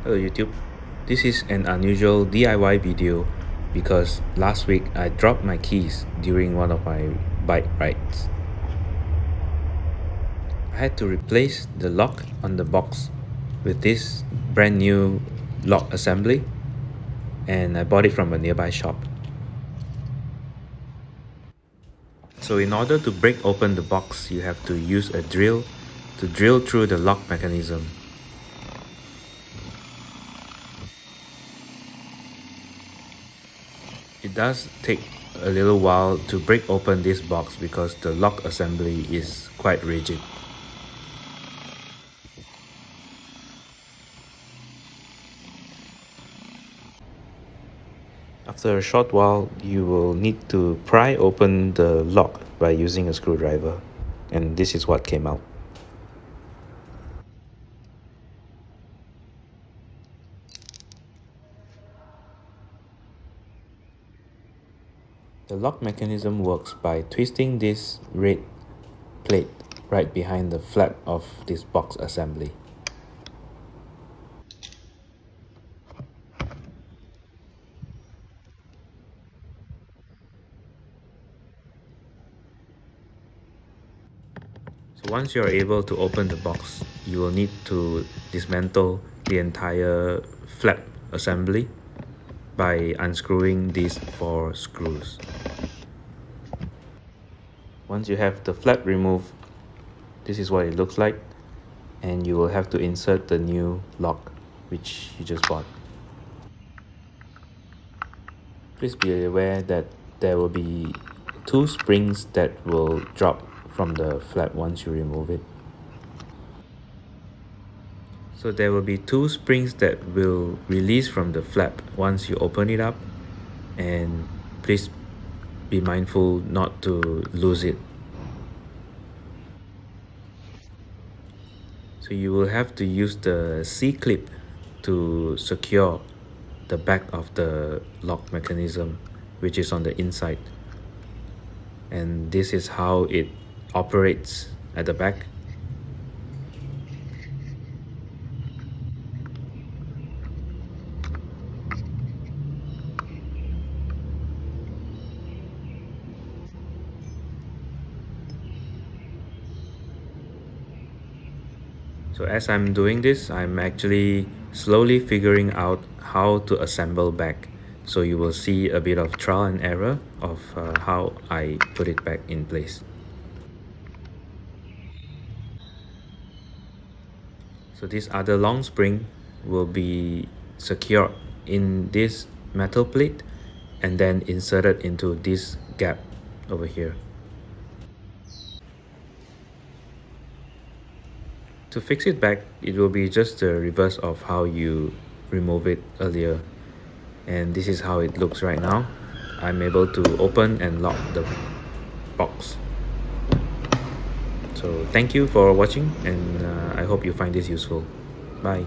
Hello YouTube, this is an unusual DIY video because last week I dropped my keys during one of my bike rides. I had to replace the lock on the box with this brand new lock assembly, and I bought it from a nearby shop. So in order to break open the box, you have to use a drill to drill through the lock mechanism. It does take a little while to break open this box because the lock assembly is quite rigid. After a short while, you will need to pry open the lock by using a screwdriver, and this is what came out. The lock mechanism works by twisting this red plate right behind the flap of this box assembly. So once you are able to open the box, you will need to dismantle the entire flap assembly by unscrewing these 4 screws. Once you have the flap removed, this is what it looks like, and you will have to insert the new lock which you just bought. Please be aware that there will be 2 springs that will drop from the flap once you remove it. So there will be 2 springs that will release from the flap once you open it up, and please be mindful not to lose it. So you will have to use the C-clip to secure the back of the lock mechanism, which is on the inside. And this is how it operates at the back. So as I'm doing this, I'm actually slowly figuring out how to assemble back. So you will see a bit of trial and error of how I put it back in place. So this other long spring will be secured in this metal plate and then inserted into this gap over here. To fix it back, it will be just the reverse of how you remove it earlier. And this is how it looks right now. I'm able to open and lock the box. So thank you for watching, and I hope you find this useful. Bye.